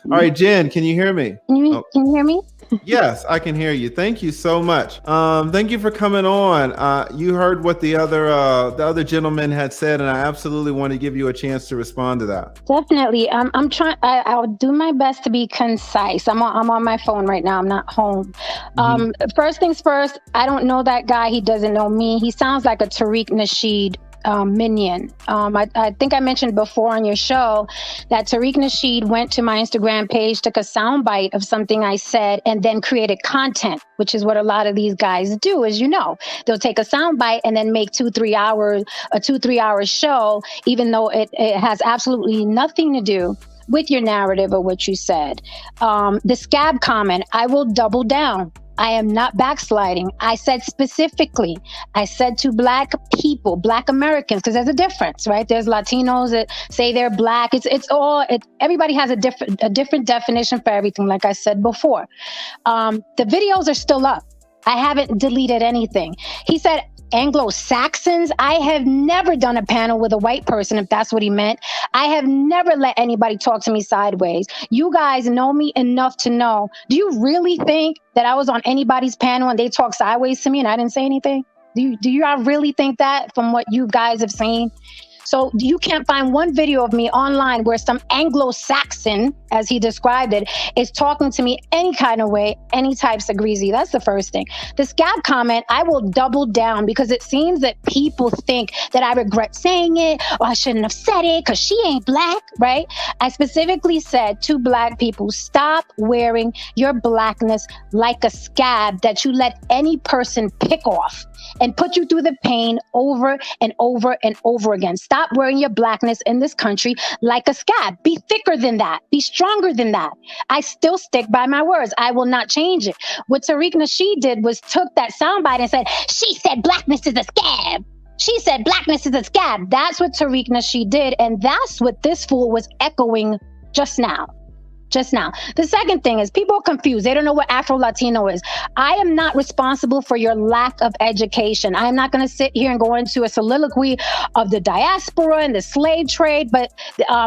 All right, Jen, can you hear me? Can you hear me? Yes, I can hear you. Thank you so much. Thank you for coming on. You heard what the other gentleman had said, and I absolutely want to give you a chance to respond to that. Definitely. I'm trying. I'll do my best to be concise. I'm on my phone right now. I'm not home. Mhm. First things first. I don't know that guy. He doesn't know me. He sounds like a Tariq Nasheed minion. I think I mentioned before on your show that Tariq Nasheed went to my Instagram page, took a soundbite of something I said, and then created content, which is what a lot of these guys do, as you know. They'll take a soundbite and then make 2-3 hour show, even though it has absolutely nothing to do with your narrative or what you said. The scab comment, I will double down. I am not backsliding. I said specifically, I said to Black people, Black Americans, because there's a difference, right? There's Latinos that say they're Black. Everybody has a different definition for everything, like I said before. The videos are still up. I haven't deleted anything. He said, Anglo-Saxons. I have never done a panel with a white person, if that's what he meant. I have never let anybody talk to me sideways. You guys know me enough to know. Do you really think that I was on anybody's panel and they talked sideways to me and I didn't say anything? Do you really think that from what you guys have seen? So you can't find one video of me online where some Anglo-Saxon, as he described it, is talking to me any kind of way, any types of greasy. That's the first thing. The scab comment, I will double down because it seems that people think that I regret saying it or I shouldn't have said it because she ain't Black, right? I specifically said to Black people, stop wearing your Blackness like a scab that you let any person pick off and put you through the pain over and over and over again. Stop wearing your Blackness in this country like a scab. Be thicker than that. Be stronger than that. I still stick by my words. I will not change it. What Tariq Nasheed did was took that soundbite and said, she said Blackness is a scab. She said Blackness is a scab. That's what Tariq Nasheed did. And that's what this fool was echoing just now. The second thing is people are confused. They don't know what Afro-Latino is. I am not responsible for your lack of education. I am not going to sit here and go into a soliloquy of the diaspora and the slave trade, but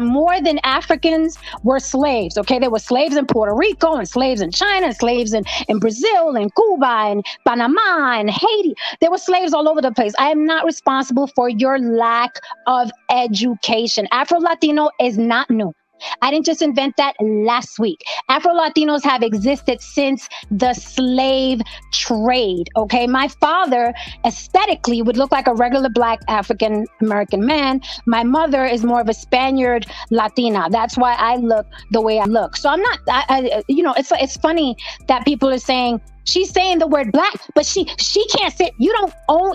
more than Africans were slaves, okay? There were slaves in Puerto Rico and slaves in China and slaves in Brazil and Cuba and Panama and Haiti. There were slaves all over the place. I am not responsible for your lack of education. Afro-Latino is not new. I didn't just invent that last week. Afro-Latinos have existed since the slave trade, okay? My father aesthetically would look like a regular Black African-American man. My mother is more of a Spaniard Latina. That's why I look the way I look. So I'm not, it's funny that people are saying, she's saying the word Black, but she can't say, you don't own,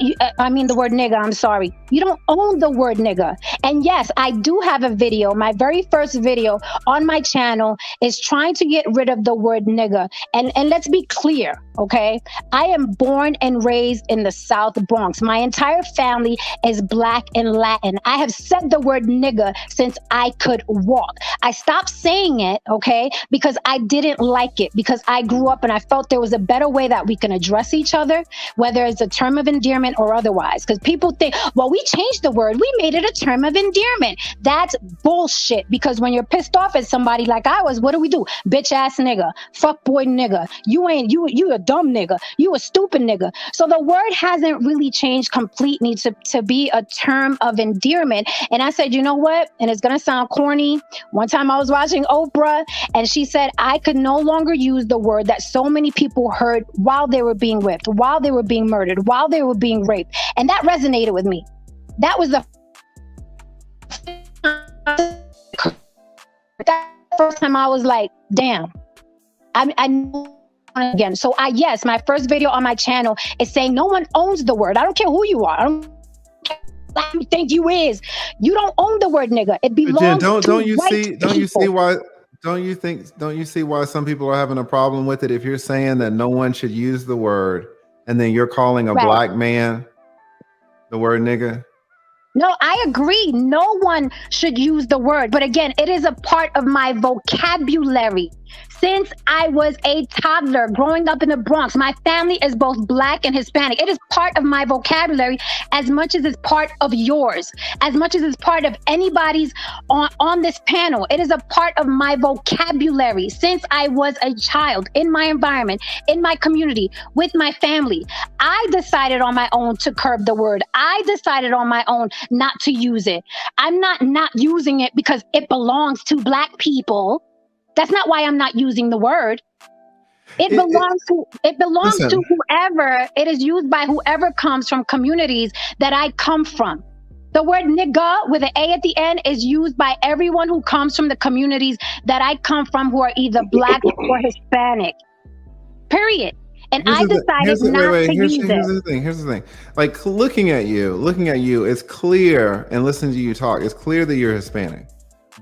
the word nigga, I'm sorry. You don't own the word nigga. And yes, I do have a video. My very first video on my channel is trying to get rid of the word nigga. And let's be clear, okay? I am born and raised in the South Bronx. My entire family is Black and Latin. I have said the word nigga since I could walk. I stopped saying it, okay, because I didn't like it, because I grew up and I felt there was a better way that we can address each other, whether it's a term of endearment or otherwise. Because people think, well, we changed the word. We made it a term of endearment. That's bullshit. Because when you're pissed off at somebody like I was, what do we do? Bitch ass nigga, fuck boy nigga. You a dumb nigga. You a stupid nigga. So the word hasn't really changed completely to be a term of endearment. And I said, you know what? And it's going to sound corny. One time I was watching Oprah and she said, I could no longer use the word that so many people heard while they were being whipped, while they were being murdered, while they were being raped. And that resonated with me. That was the first time I was like, damn, I know again. So yes, my first video on my channel is saying no one owns the word. I don't care who you are. I don't care who you think you is. You don't own the word nigga. It belongs to white people. Don't you see why some people are having a problem with it? If you're saying that no one should use the word and then you're calling a Black man the word nigga? No, I agree. No one should use the word. But again, it is a part of my vocabulary. Since I was a toddler growing up in the Bronx, my family is both Black and Hispanic. It is part of my vocabulary as much as it's part of yours, as much as it's part of anybody's on this panel. It is a part of my vocabulary since I was a child, in my environment, in my community, with my family. I decided on my own to curb the word. I decided on my own not to use it. I'm not using it because it belongs to Black people. That's not why I'm not using the word. It belongs to whoever. It is used by whoever comes from communities that I come from. The word nigga with an A at the end is used by everyone who comes from the communities that I come from, who are either Black or Hispanic. Period. And I decided not to use it. Here's the thing. Like looking at you, it's clear, and listening to you talk, it's clear that you're Hispanic.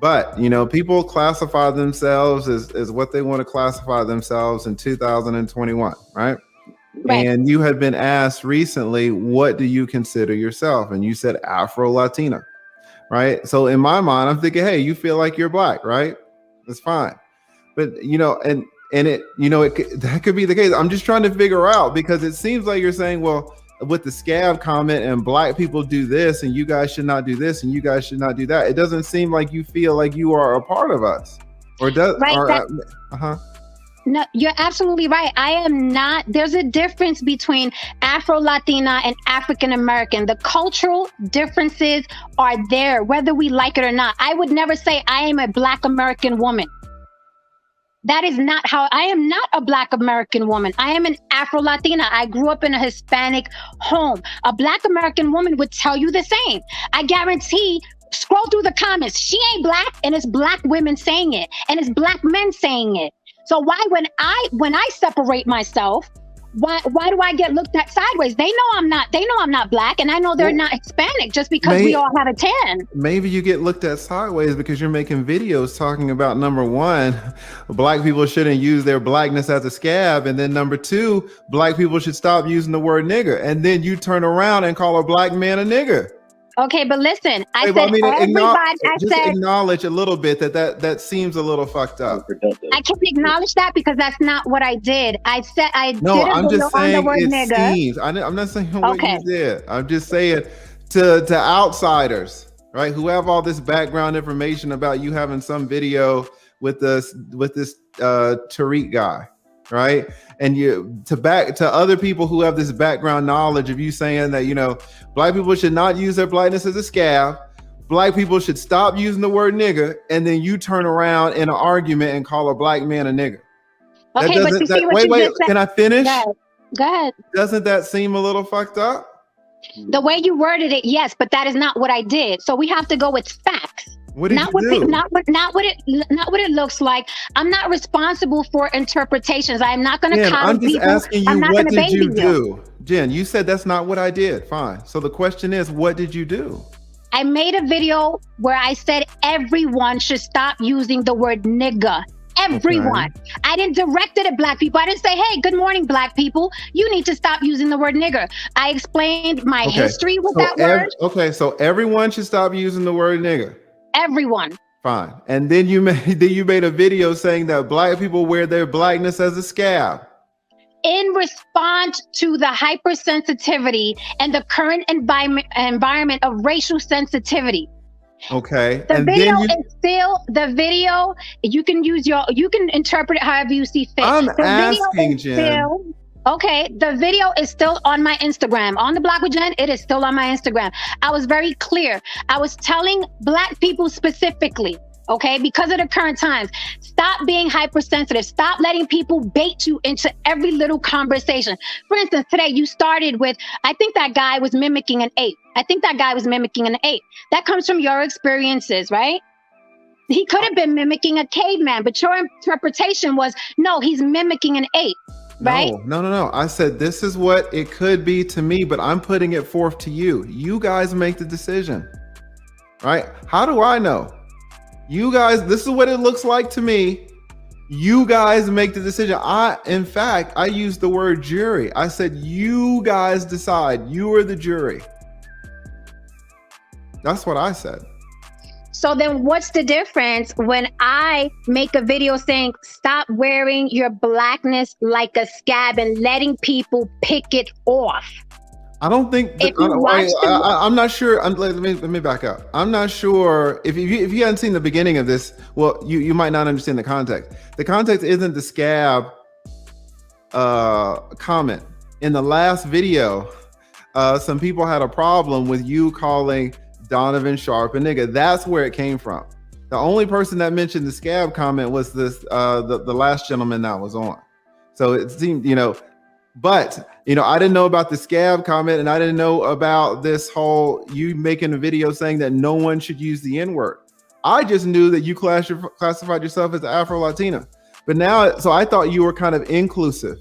But, you know, people classify themselves as what they want to classify themselves in 2021, right? And you had been asked recently, what do you consider yourself? And you said Afro-Latina, right? So in my mind, I'm thinking, hey, you feel like you're Black, right? That's fine. But, you know, and it, you know, that could be the case. I'm just trying to figure out, because it seems like you're saying, well, with the scab comment and Black people do this and you guys should not do this and you guys should not do that. It doesn't seem like you feel like you are a part of us, or does? Right. No, you're absolutely right. I am not. There's a difference between Afro-Latina and African American. The cultural differences are there, whether we like it or not. I would never say I am a Black American woman. That is not how. I am not a Black American woman. I am an Afro-Latina. I grew up in a Hispanic home. A Black American woman would tell you the same. I guarantee, scroll through the comments. She ain't Black, and it's Black women saying it, and it's Black men saying it. So why, when I separate myself, why do I get looked at sideways? They know I'm not Black, and I know they're not Hispanic just because we all have a tan. Maybe you get looked at sideways because you're making videos talking about, number one, Black people shouldn't use their Blackness as a scab, and then number two, Black people should stop using the word nigger, and then you turn around and call a Black man a nigger. Okay, but listen, I said acknowledge a little bit that seems a little fucked up. I can't acknowledge that because that's not what I did. I'm just saying it seems. I'm not saying what you did. I'm just saying to outsiders, right, who have all this background information about you having some video with this Tariq guy, right? And to other people who have this background knowledge of you saying that, you know, Black people should not use their Blackness as a scab, Black people should stop using the word nigger, and then you turn around in an argument and call a Black man a nigger. Okay, but you see what you just said. Can I finish? Go ahead. Doesn't that seem a little fucked up? The way you worded it, yes, but that is not what I did. So we have to go with facts. What did you do? Not what it looks like. I'm not responsible for interpretations. I'm not going to copy I'm just people. asking you, what did you do? Jen, you said that's not what I did. Fine. So the question is, what did you do? I made a video where I said everyone should stop using the word nigga. Everyone. Okay. I didn't direct it at Black people. I didn't say, hey, good morning, Black people. You need to stop using the word nigger. I explained my history with that word. Okay, so everyone should stop using the word nigger. Everyone. Fine. And then you made a video saying that Black people wear their Blackness as a scab. In response to the hypersensitivity and the current environment of racial sensitivity. Okay. The video, you can interpret it however you see fit. I'm asking, Jen. Okay, the video is still on my Instagram. On the Block with Jen, it is still on my Instagram. I was very clear. I was telling Black people specifically, okay, because of the current times, stop being hypersensitive. Stop letting people bait you into every little conversation. For instance, today you started with, I think that guy was mimicking an ape. That comes from your experiences, right? He could have been mimicking a caveman, but your interpretation was, no, he's mimicking an ape. Right? No. I said, this is what it could be to me, but I'm putting it forth to you. You guys make the decision, right? How do I know? You guys, this is what it looks like to me. You guys make the decision. In fact, I used the word jury. I said, you guys decide. You are the jury. That's what I said. So then what's the difference when I make a video saying stop wearing your blackness like a scab and letting people pick it off? I don't think If you watch I'm not sure. Let me back up. I'm not sure if you hadn't seen the beginning of this. Well, you might not understand the context. The context isn't the scab comment. In the last video, some people had a problem with you calling Donovan Sharp a nigga. That's where it came from. The only person that mentioned the scab comment was this the last gentleman that was on. So it seemed, but I didn't know about the scab comment, and I didn't know about this whole you making a video saying that no one should use the N-word. I just knew that you classified yourself as Afro-Latina. But now, so I thought you were kind of inclusive.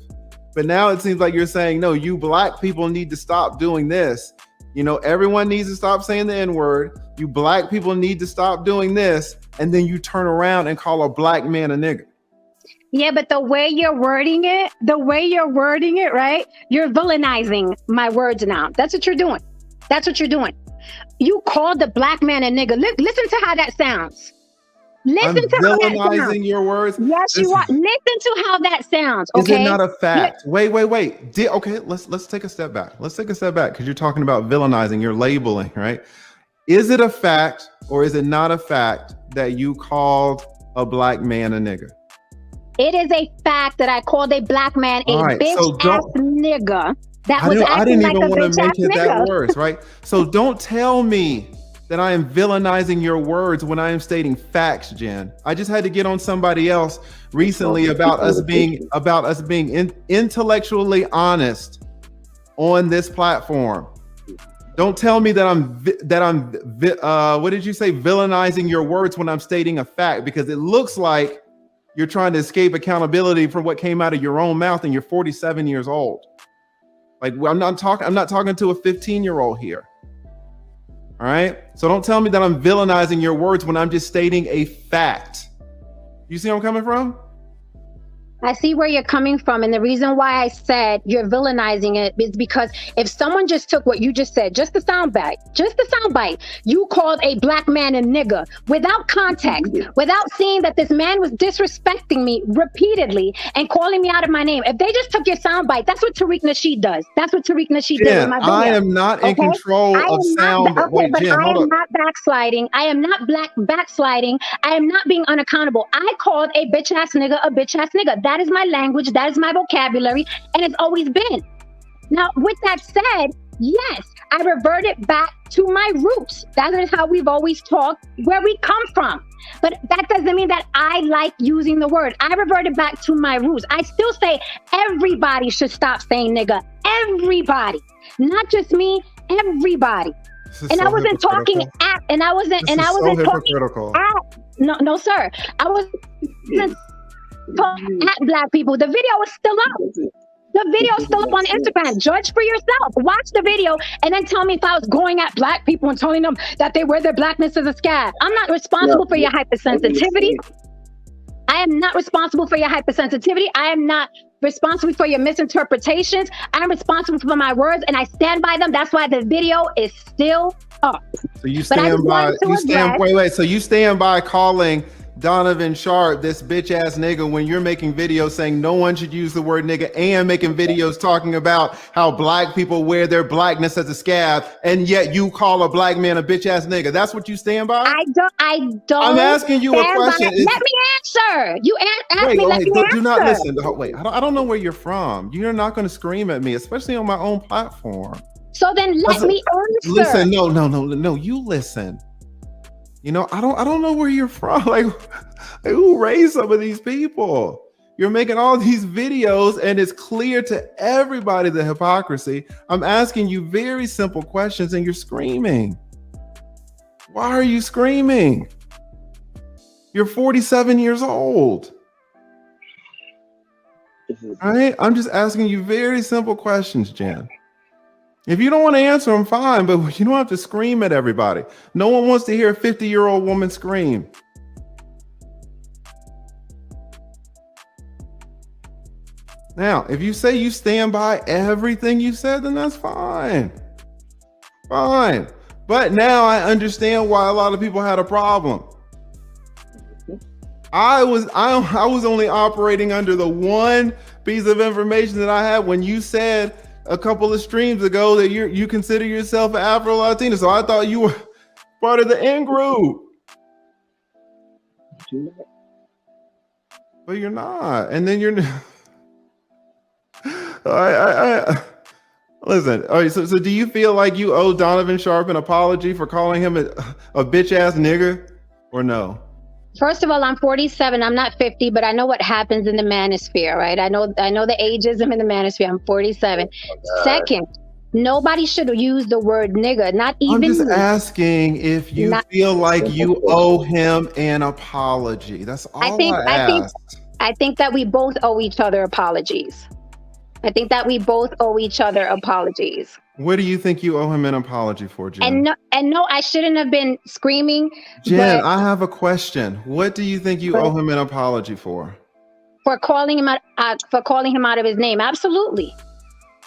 But now it seems like you're saying, no, you black people need to stop doing this. Everyone needs to stop saying the N-word. You black people need to stop doing this. And then you turn around and call a black man a nigga. Yeah, but the way you're wording it, right? You're villainizing my words now. That's what you're doing. You called the black man a nigga. Listen to how that sounds. Listen to how that sounds. Villainizing your words? Yes, you are. Listen to how that sounds. Okay. Is it not a fact? Wait. Okay, let's take a step back. Let's take a step back because you're talking about villainizing. You're labeling, right? Is it a fact or is it not a fact that you called a black man a nigga? It is a fact that I called a black man a bitch-ass nigga. I didn't even want to make it that worse, right? So don't tell me that I am villainizing your words when I am stating facts, Jen. I just had to get on somebody else recently about us being intellectually honest on this platform. Don't tell me that I'm what did you say, villainizing your words when I'm stating a fact, because it looks like you're trying to escape accountability for what came out of your own mouth, and you're 47 years old. Like, I'm not talking to a 15-year-old here. All right. So don't tell me that I'm villainizing your words when I'm just stating a fact. You see where I'm coming from? I see where you're coming from. And the reason why I said you're villainizing it is because if someone just took what you just said, just the soundbite, you called a black man a nigga without context, without seeing that this man was disrespecting me repeatedly and calling me out of my name. If they just took your soundbite, that's what Tariq Nasheed does. That's what Tariq Nasheed did with my video. I am not in control of sound. Wait, but Jen, I am not backsliding. I am not backsliding. I am not being unaccountable. I called a bitch ass nigga a bitch ass nigga. That is my language. That is my vocabulary. And it's always been. Now, with that said, yes, I reverted back to my roots. That is how we've always talked, where we come from. But that doesn't mean that I like using the word. I reverted back to my roots. I still say everybody should stop saying nigga. Everybody. Not just me, everybody. And I wasn't talking at, and I wasn't talking at, no, sir. I wasn't talking at black people. The video is still up. The video is still up on Instagram. Judge for yourself. Watch the video and then tell me if I was going at black people and telling them that they wear their blackness as a scab. I'm not responsible for your hypersensitivity. I am not responsible for your hypersensitivity. I am not responsible for your misinterpretations. I'm responsible for my words and I stand by them. That's why the video is still up. So you stand by, so you stand by calling Donovan Sharp this bitch ass nigga when you're making videos saying no one should use the word nigga, and making videos talking about how black people wear their blackness as a scab, and yet you call a black man a bitch ass nigga. That's what you stand by? I don't. I'm asking you a question. Let me answer. You ask me. Let me answer. Do not listen. Wait, I don't know where you're from. You're not going to scream at me, especially on my own platform. So then let me answer. Listen, no. You listen. You know, I don't know where you're from. Like, who raised some of these people? You're making all these videos and it's clear to everybody the hypocrisy. I'm asking you very simple questions and you're screaming. Why are you screaming? You're 47 years old. All right? I'm just asking you very simple questions, Jen. If you don't want to answer them, fine, but you don't have to scream at everybody. No one wants to hear a 50-year-old woman scream. Now, if you say you stand by everything you said, then that's fine. Fine. But now I understand why a lot of people had a problem. I was only operating under the one piece of information that I had when you said a couple of streams ago that you consider yourself an Afro-Latina. So I thought you were part of the in group. But you're not. And then you're listen, all right, so do you feel like you owe Donovan Sharp an apology for calling him a bitch ass nigger, or no? First of all, I'm 47. I'm not 50, but I know what happens in the manosphere, right? I know the ageism in the manosphere. I'm 47. Second, nobody should use the word nigger. Not even. I'm just asking if you feel like you owe him an apology. That's all I asked. I think that we both owe each other apologies. What do you think you owe him an apology for, Jen? And no, I shouldn't have been screaming. Jen, I have a question. What do you think you owe him an apology for? For calling him out of his name. Absolutely.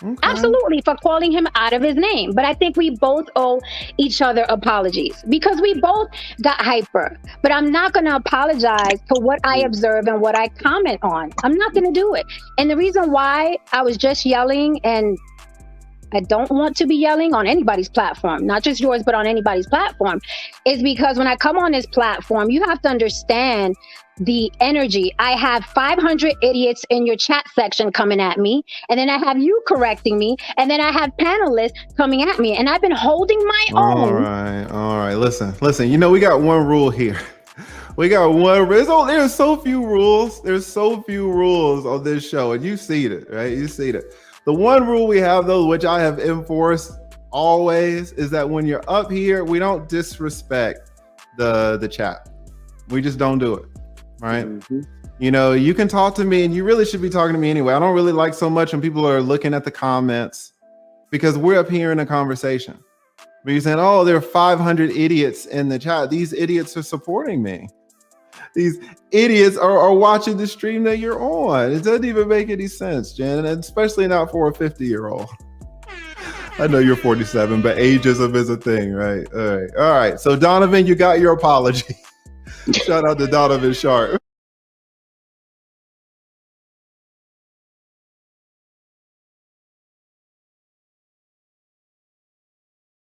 Okay. Absolutely, for calling him out of his name. But I think we both owe each other apologies because we both got hyper. But I'm not going to apologize for what I observe and what I comment on. I'm not going to do it. And the reason why I was just yelling, and I don't want to be yelling on anybody's platform, not just yours, but on anybody's platform, is because when I come on this platform, you have to understand the energy. I have 500 idiots in your chat section coming at me, and then I have you correcting me, and then I have panelists coming at me, and I've been holding my own. All right. Listen. You know, we got one rule here. We got one. There's so few rules. There's so few rules on this show, and you see it, right? You see it. The one rule we have, though, which I have enforced always, is that when you're up here, we don't disrespect the chat. We just don't do it. Right. Mm-hmm. You know, you can talk to me, and you really should be talking to me anyway. I don't really like so much when people are looking at the comments, because we're up here in a conversation. But you're saying, oh, there are 500 idiots in the chat. These idiots are supporting me. These idiots are watching the stream that you're on. It doesn't even make any sense, Jen, and especially not for a 50-year-old. I know you're 47, but ageism is a thing, right? All right. So Donovan, you got your apology. Shout out to Donovan Sharp.